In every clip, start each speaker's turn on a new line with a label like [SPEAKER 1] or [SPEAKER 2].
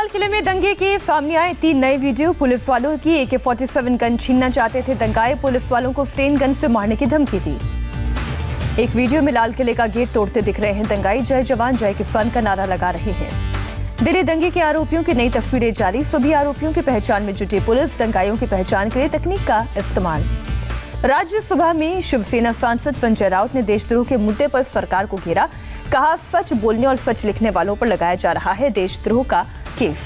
[SPEAKER 1] लाल किले में दंगे के सामने आए 3 नए वीडियो। पुलिस वालों की AK-47 गन छीनना चाहते थे दंगाए, पुलिस वालों को स्टेन गन से मारने की धमकी दी। एक वीडियो में लाल किले का गेट तोड़ते दिख रहे हैं दंगाई, जय जवान जय किसान का नारा लगा रहे हैं। दिल्ली दंगे के आरोपियों की नई तस्वीरें जारी, सभी आरोपियों की पहचान में जुटी पुलिस, दंगाइयों की पहचान के लिए तकनीक का इस्तेमाल। राज्यसभा में शिवसेना सांसद संजय राउत ने देशद्रोह के मुद्दे पर सरकार को घेरा, कहा सच बोलने और सच लिखने वालों पर लगाया जा रहा है देशद्रोह का केस।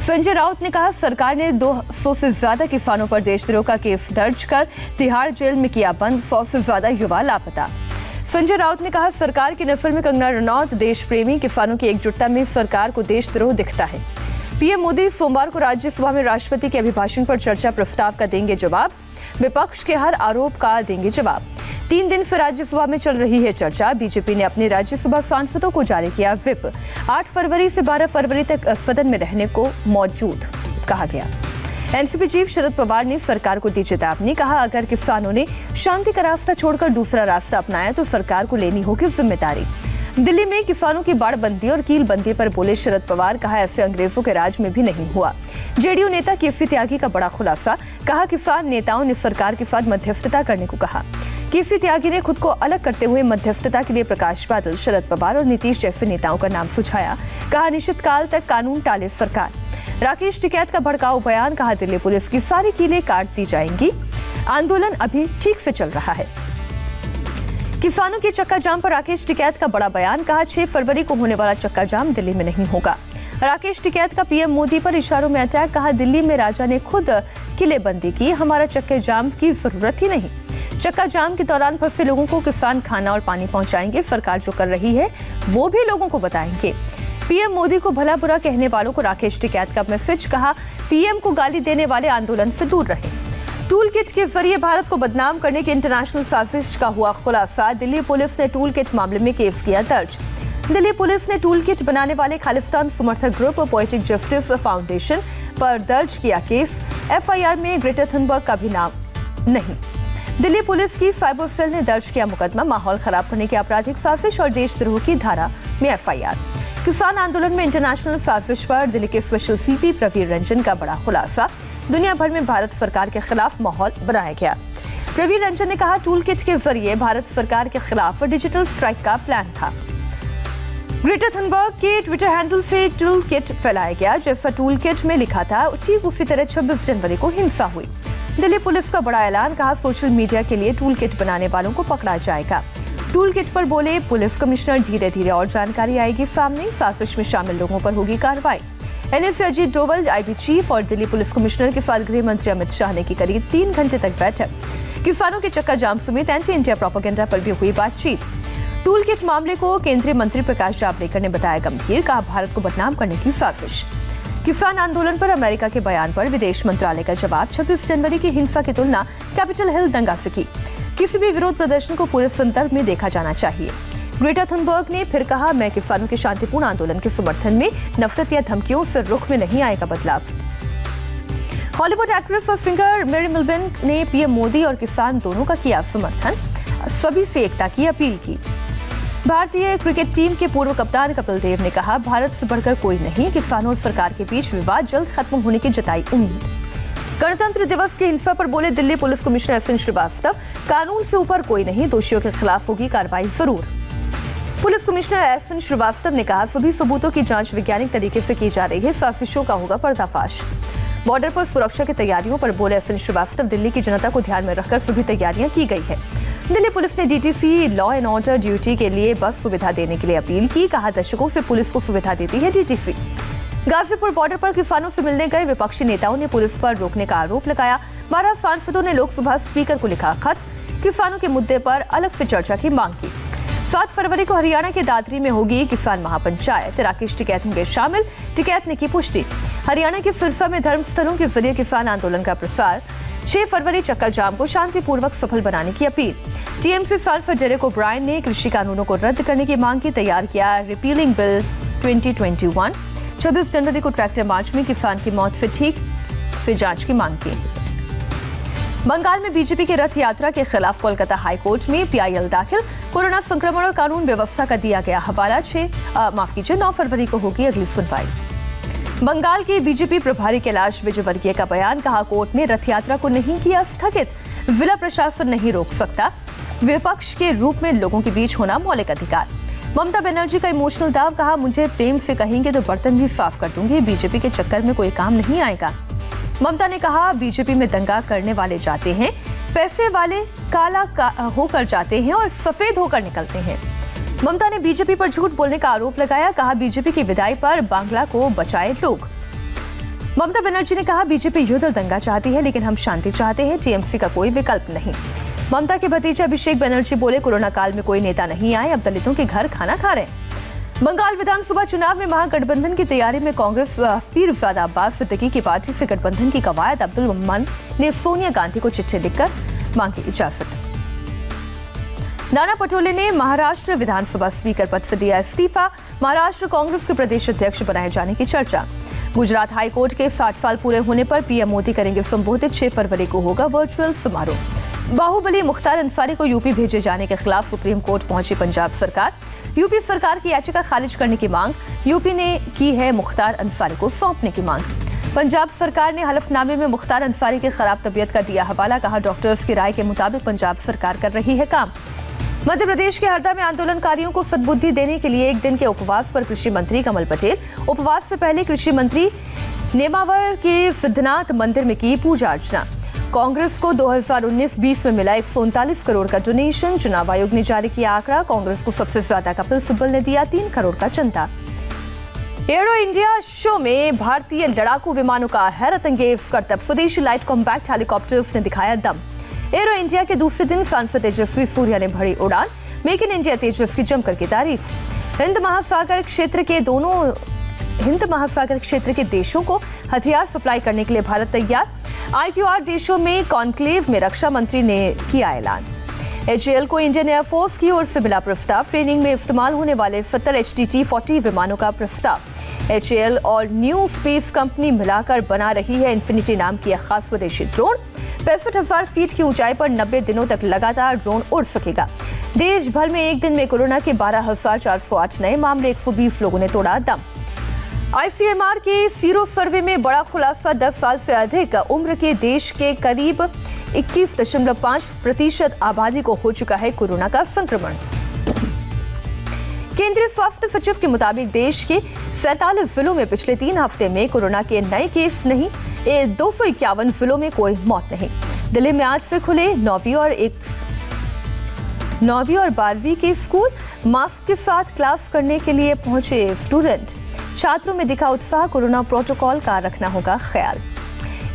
[SPEAKER 1] संजय राउत ने कहा सरकार ने 200 से ज्यादा किसानों पर देशद्रोह का केस दर्ज कर तिहाड़ जेल में किया बंद, 100 से ज्यादा युवा लापता। संजय राउत ने कहा सरकार की नफर में कंगना रनौत, देश प्रेमी किसानों की एकजुटता में सरकार को देशद्रोह दिखता है। पीएम मोदी सोमवार को राज्यसभा में राष्ट्रपति के अभिभाषण पर चर्चा प्रस्ताव का देंगे जवाब, विपक्ष के हर आरोप का देंगे जवाब। 3 दिन से राज्यसभा में चल रही है चर्चा। बीजेपी ने अपने राज्यसभा सांसदों को जारी किया व्हिप, 8 फरवरी से 12 फरवरी तक सदन में रहने को मौजूद कहा गया। एनसीपी चीफ शरद पवार ने सरकार को दी चेतावनी, कहा अगर किसानों ने शांति का रास्ता छोड़कर दूसरा रास्ता अपनाया तो सरकार को लेनी होगी जिम्मेदारी। दिल्ली में किसानों की बाड़बंदी और कीलबंदी पर बोले शरद पवार, कहा ऐसे अंग्रेजों के राज में भी नहीं हुआ। जेडीयू नेता केसी त्यागी का बड़ा खुलासा, कहा किसान नेताओं ने सरकार के साथ मध्यस्थता करने को कहा। केसी त्यागी ने खुद को अलग करते हुए मध्यस्थता के लिए प्रकाश बादल, शरद पवार और नीतीश जैसे नेताओं का नाम सुझाया, कहा निश्चित काल तक कानून टाले सरकार। राकेश टिकैत का भड़काऊ बयान, कहा दिल्ली पुलिस की सारी कीलें काट दी जाएंगी, आंदोलन अभी ठीक से चल रहा है। किसानों के चक्का जाम पर राकेश टिकैत का बड़ा बयान, कहा 6 फरवरी को होने वाला चक्का जाम दिल्ली में नहीं होगा। राकेश टिकैत का पीएम मोदी पर इशारों में अटैक, कहा दिल्ली में राजा ने खुद किलेबंदी की, हमारा चक्के जाम की जरूरत ही नहीं। चक्का जाम के दौरान फंसे लोगों को किसान खाना और पानी पहुंचाएंगे, सरकार जो कर रही है वो भी लोगों को बताएंगे। पीएम मोदी को भला बुरा कहने वालों को राकेश टिकैत का मैसेज, कहा पीएम को गाली देने वाले आंदोलन से दूर रहे। टूल किट के जरिए भारत को बदनाम करने की इंटरनेशनल साजिश का हुआ खुलासा, दिल्ली पुलिस ने टूल किट मामले में केस किया दर्ज। दिल्ली पुलिस ने टूल किट बनाने वाले खालिस्तान समर्थक ग्रुप और पोएटिक जस्टिस फाउंडेशन पर दर्ज किया केस। एफआईआर में ग्रेटा थुनबर्ग का भी नाम नहीं। दिल्ली पुलिस की साइबर सेल ने दर्ज किया मुकदमा, माहौल खराब करने की आपराधिक साजिश और देशद्रोह की धारा में एफआईआर। किसान आंदोलन में इंटरनेशनल साजिश पर दिल्ली के स्पेशल सीपी प्रवीर रंजन का बड़ा खुलासा, दुनिया भर में भारत सरकार के खिलाफ माहौल बनाया गया। प्रवीर रंजन ने कहा टूल किट के जरिए भारत सरकार के खिलाफ डिजिटल स्ट्राइक का प्लान था। ग्रेटा थुनबर्ग के ट्विटर हैंडल से टूल किट फैलाया गया, जैसा टूल किट में लिखा था ठीक उसी तरह 26 जनवरी को हिंसा हुई। दिल्ली पुलिस का बड़ा ऐलान, कहा सोशल मीडिया के लिए टूल किट बनाने वालों को पकड़ा जाएगा। टूल किट पर बोले पुलिस कमिश्नर, धीरे धीरे और जानकारी आएगी सामने, साजिश में शामिल लोगों पर होगी कार्रवाई। NSA Ajit Doval, IB chief और दिल्ली पुलिस कमिश्नर के साथ गृह मंत्री अमित शाह ने की करीब 3 घंटे तक बैठक। किसानों के चक्का जाम समेत एंटी इंडिया प्रोपेगेंडा पर भी हुई बातचीत। टूल किट मामले को केंद्रीय मंत्री प्रकाश जावड़ेकर ने बताया गंभीर, कहा भारत को बदनाम करने की साजिश। किसान आंदोलन पर अमेरिका के बयान पर विदेश मंत्रालय का जवाब, 26 जनवरी की हिंसा की तुलना कैपिटल हिल दंगा से की, किसी भी विरोध प्रदर्शन को पूरे संदर्भ में देखा जाना चाहिए। ग्रेटा थुनबर्ग ने फिर कहा मैं किसानों के शांतिपूर्ण आंदोलन के समर्थन में, नफरत या धमकियों से रुख में नहीं आएगा बदलाव। हॉलीवुड एक्ट्रेस और सिंगर मेरी मिल्बेन ने पीएम मोदी और किसान दोनों का किया समर्थन, सभी से एकता की अपील की। भारतीय क्रिकेट टीम के पूर्व कप्तान कपिल देव ने कहा भारत से बढ़कर कोई नहीं, किसानों और सरकार के बीच विवाद जल्द खत्म होने की जताई उम्मीद। गणतंत्र दिवस की हिंसा पर बोले Delhi police commissioner SN Srivastava, कानून से ऊपर कोई नहीं, दोषियों के खिलाफ होगी कार्रवाई जरूर। पुलिस कमिश्नर एसएन श्रीवास्तव ने कहा सभी सबूतों की जांच वैज्ञानिक तरीके से की जा रही है, साजिशों का होगा पर्दाफाश। बॉर्डर पर सुरक्षा की तैयारियों पर बोले एसएन श्रीवास्तव, दिल्ली की जनता को ध्यान में रखकर सभी तैयारियां की गई है। दिल्ली पुलिस ने DTC law and order duty के लिए बस सुविधा देने के लिए अपील की, कहा दशकों से पुलिस को सुविधा देती है डीटीसी। गाजीपुर बॉर्डर पर किसानों से मिलने गए विपक्षी नेताओं ने पुलिस पर रोकने का आरोप लगाया। 12 सांसदों ने लोकसभा स्पीकर को लिखा खत, किसानों के मुद्दे पर अलग से चर्चा की मांग की। 7 फरवरी को हरियाणा के दादरी में होगी किसान महापंचायत, राकेश टिकैत होंगे शामिल, टिकैत ने की पुष्टि। हरियाणा के सिरसा में धर्मस्थलों के जरिए किसान आंदोलन का प्रसार, 6 फरवरी चक्का जाम को शांतिपूर्वक सफल बनाने की अपील। टीएमसी सांसद डेरेक ओब्रायन ने कृषि कानूनों को रद्द करने की मांग की, तैयार किया रिपीलिंग बिल 2021। 26 जनवरी को ट्रैक्टर मार्च में किसान की मौत से ठीक से जांच की मांग की। बंगाल में बीजेपी के रथ यात्रा के खिलाफ कोलकाता हाईकोर्ट में पीआईएल दाखिल, कोरोना संक्रमण और कानून व्यवस्था का दिया गया हवाला। 9 फरवरी को होगी अगली सुनवाई। बंगाल के बीजेपी प्रभारी कैलाश विजयवर्गीय का बयान, कहा कोर्ट ने रथ यात्रा को नहीं किया स्थगित, जिला प्रशासन नहीं रोक सकता, विपक्ष के रूप में लोगों के बीच होना मौलिक अधिकार। ममता बनर्जी का इमोशनल दाव, कहा मुझे प्रेम से कहेंगे तो बर्तन भी साफ कर दूंगी, बीजेपी के चक्कर में कोई काम नहीं आएगा। ममता ने कहा बीजेपी में दंगा करने वाले जाते हैं, पैसे वाले काला होकर जाते हैं और सफेद होकर निकलते हैं। ममता ने बीजेपी पर झूठ बोलने का आरोप लगाया, कहा बीजेपी की विदाई पर बांग्ला को बचाए लोग। ममता बनर्जी ने कहा बीजेपी युद्ध और दंगा चाहती है लेकिन हम शांति चाहते हैं, टीएमसी का कोई विकल्प नहीं। ममता के भतीजे अभिषेक बनर्जी बोले कोरोना काल में कोई नेता नहीं आए, अब दलितों के घर खाना खा रहे हैं। बंगाल विधानसभा चुनाव में महागठबंधन की तैयारी में कांग्रेस पीरजादा अब्बास सिद्दीकी की पार्टी से गठबंधन की कवायद, अब्दुल मोमन ने सोनिया गांधी को चिट्ठी लिखकर मांगी इजाजत। नाना पटोले ने महाराष्ट्र विधानसभा स्पीकर पद से दिया इस्तीफा, महाराष्ट्र कांग्रेस के प्रदेश अध्यक्ष बनाए जाने की चर्चा। गुजरात हाईकोर्ट के 60 साल पूरे होने पर पीएम मोदी करेंगे संबोधित, 6 फरवरी को होगा वर्चुअल समारोह। बाहुबली मुख्तार अंसारी को यूपी भेजे जाने के खिलाफ सुप्रीम कोर्ट पहुंची पंजाब सरकार, यूपी सरकार की याचिका खारिज करने की मांग, यूपी ने की है मुख्तार अंसारी को सौंपने की मांग। पंजाब सरकार ने हलफनामे में मुख्तार अंसारी की खराब तबीयत का दिया हवाला, कहा डॉक्टर्स की राय के मुताबिक पंजाब सरकार कर रही है काम। मध्य प्रदेश के हरदा में आंदोलनकारियों को सद्बुद्धि देने के लिए एक दिन के उपवास पर कृषि मंत्री कमल पटेल। उपवास से पहले कृषि मंत्री नेमावर के सिद्धनाथ मंदिर में की पूजा अर्चना। कांग्रेस को 2019-20 में मिला 139 करोड़ का डोनेशन, चुनाव आयोग ने जारी किया आंकड़ा, कांग्रेस को सबसे ज्यादा कपिल सिब्बल ने दिया 3 करोड़ का चंदा। एरो इंडिया शो में भारतीय लड़ाकू विमानों का हैरत अंगेज करतब, स्वदेशी लाइट कॉम्पैक्ट हेलीकॉप्टर्स ने दिखाया दम। एरो इंडिया के दूसरे दिन सांसद तेजस्वी सूर्या ने भरी उड़ान, मेक इन इंडिया तेजस की जमकर की तारीफ। हिंद महासागर क्षेत्र के देशों को हथियार सप्लाई करने के लिए भारत तैयार, IQR देशों में कॉन्क्लेव में रक्षा मंत्री ने किया ऐलान। HAL को इंडियन एयरफोर्स की ओर से मिला प्रस्ताव, ट्रेनिंग में इस्तेमाल होने वाले 70 HTT-40 विमानों का प्रस्ताव। HAL और न्यू स्पेस कंपनी मिलाकर बना रही है इन्फिनिटी नाम की एक खास स्वदेशी ड्रोन। 65,000 फीट की ऊंचाई पर 90 दिनों तक लगातार ड्रोन उड़ सकेगा। देश भर में एक दिन में कोरोना के 12,408 नए मामले, 120 लोगों ने तोड़ा दम। ICMR के सीरो सर्वे में बड़ा खुलासा, 10 साल से अधिक उम्र के देश के करीब 21.5% आबादी को हो चुका है कोरोना का संक्रमण। केंद्रीय स्वास्थ्य सचिव के मुताबिक देश के 47 जिलों में पिछले 3 हफ्ते में कोरोना के नए केस नहीं, 251 जिलों में कोई मौत नहीं। दिल्ली में आज से खुले 9वीं और 12वीं के स्कूल, मास्क के साथ क्लास करने के लिए पहुंचे स्टूडेंट, छात्रों में दिखा उत्साह, कोरोना प्रोटोकॉल का रखना होगा ख्याल।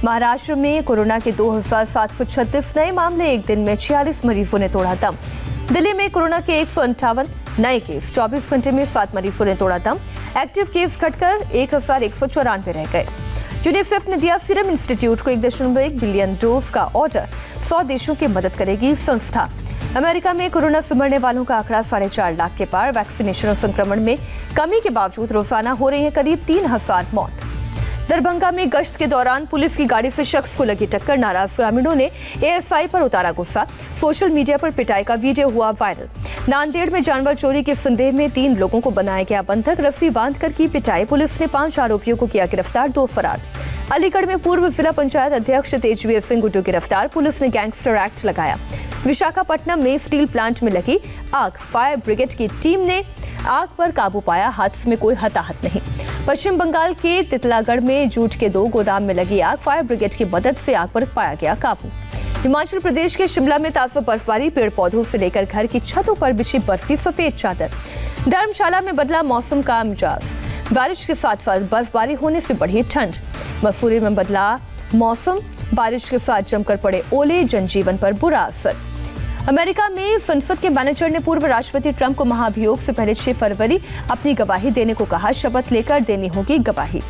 [SPEAKER 1] महाराष्ट्र में कोरोना के 2,736 नए मामले, एक दिन में 46 मरीजों ने तोड़ा दम। दिल्ली में कोरोना के 158 नए केस, 24 घंटे में 7 मरीजों ने तोड़ा दम। एक्टिव केस घटकर 1,194 रह गए। यूनिसेफ ने दिया सीरम इंस्टीट्यूट को 1.1 बिलियन डोज का ऑर्डर, 100 देशों की मदद करेगी संस्था। अमेरिका में कोरोना से मरने वालों का आंकड़ा 4.5 लाख के पार, वैक्सीनेशन और संक्रमण में कमी के बावजूद रोजाना हो रही है करीब 3,000 मौत। दरभंगा में गश्त के दौरान पुलिस की गाड़ी से शख्स को लगी टक्कर, नाराज ग्रामीणों ने एएसआई पर उतारा गुस्सा, सोशल मीडिया पर पिटाई का वीडियो हुआ वायरल। नांदेड़ में जानवर चोरी के संदेह में 3 लोगों को बनाया गया बंधक, रस्सी बांधकर की पिटाई, पुलिस ने 5 आरोपियों को किया गिरफ्तार, 2 फरार। अलीगढ़ में पूर्व जिला पंचायत अध्यक्ष तेजवीर सिंह गुड्डू गिरफ्तार, पुलिस ने गैंगस्टर एक्ट लगाया। विशाखापट्टनम में स्टील प्लांट में लगी आग, फायर ब्रिगेड की टीम ने आग पर काबू पाया, हादसे में कोई हताहत नहीं। पश्चिम बंगाल के तितलागढ़ में जूट के 2 गोदाम में लगी आग, फायर ब्रिगेड की मदद से आग पर पाया गया काबू। हिमाचल प्रदेश के शिमला में ताजा बर्फबारी, पेड़ पौधों से लेकर घर की छतों पर बिछी बर्फ की सफेद चादर। धर्मशाला में बदला मौसम का मिजाज, बारिश के साथ साथ बर्फबारी होने से बढ़ी ठंड। मसूरी में बदला मौसम, बारिश के साथ जमकर पड़े ओले, जनजीवन पर बुरा असर। अमेरिका में संसद के मैनेजर ने पूर्व राष्ट्रपति ट्रंप को महाभियोग से पहले 6 फरवरी अपनी गवाही देने को कहा, शपथ लेकर देनी होगी गवाही।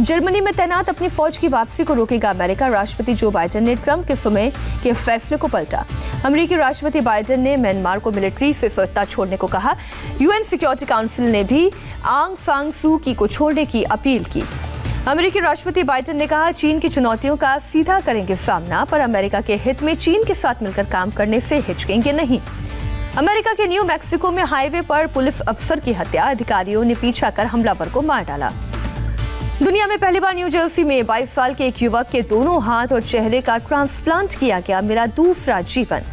[SPEAKER 1] जर्मनी में तैनात अपनी फौज की वापसी को रोकेगा अमेरिका, राष्ट्रपति जो बाइडेन ने ट्रंप के समय के फैसले को पलटा। अमेरिकी राष्ट्रपति बाइडेन ने म्यांमार को मिलिट्री से सत्ता छोड़ने को कहा। यूएन सिक्योरिटी काउंसिल ने भी आंग सान सू की को छोड़ने की अपील की। अमेरिकी राष्ट्रपति बाइडेन ने कहा, चीन की चुनौतियों का सीधा करेंगे सामना, पर अमेरिका के हित में चीन के साथ मिलकर काम करने से हिचकेंगे नहीं। अमेरिका के न्यू मैक्सिको में हाईवे पर पुलिस अफसर की हत्या, अधिकारियों ने पीछा कर हमलावर को मार डाला। दुनिया में पहली बार न्यू जर्सी में 22 साल के एक युवक के दोनों हाथ और चेहरे का ट्रांसप्लांट किया गया। मिला दूसरा जीवन।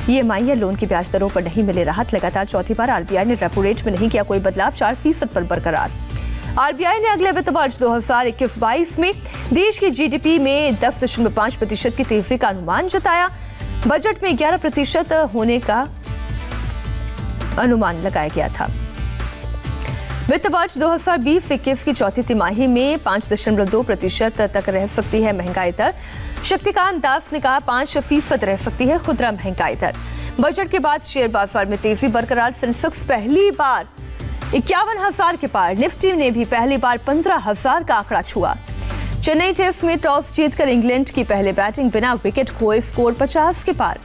[SPEAKER 1] EMI या लोन की ब्याज दरों पर नहीं मिले राहत। लगातार चौथी बार RBI ने रेपो रेट में नहीं किया कोई बदलाव, 4% पर बरकरार। RBI ने अगले वित्त वर्ष 2021-22 में देश की GDP में 10.5% की तेजी का अनुमान जताया। बजट में 11% होने का अनुमान लगाया गया था। वित्त वर्ष 2020-21 की चौथी तिमाही में 5.2% तक रह सकती है महंगाई दर। शक्तिकांत दास ने कहा 5% रह सकती है खुदरा महंगाई दर। बजट के बाद शेयर बाजार में तेजी बरकरार। सेंसेक्स पहली बार 51,000 के पार। निफ्टी ने भी पहली बार 15,000 का आंकड़ा छुआ। चेन्नई टेस्ट में टॉस जीतकर इंग्लैंड की पहले बैटिंग, बिना विकेट खोए स्कोर 50 के पार।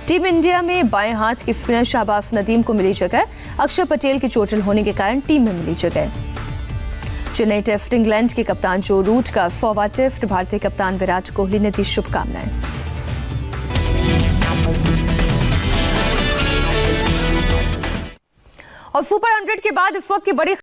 [SPEAKER 1] टीम इंडिया में बाएं हाथ के स्पिनर शाहबाज नदीम को मिली जगह। अक्षर पटेल के चोटिल होने के कारण टीम में मिली जगह। चेन्नई टेस्ट इंग्लैंड के कप्तान जो रूट का 100वां टेस्ट। भारतीय कप्तान विराट कोहली ने दी शुभकामनाएं। और सुपर 100 के बाद इस वक्त की बड़ी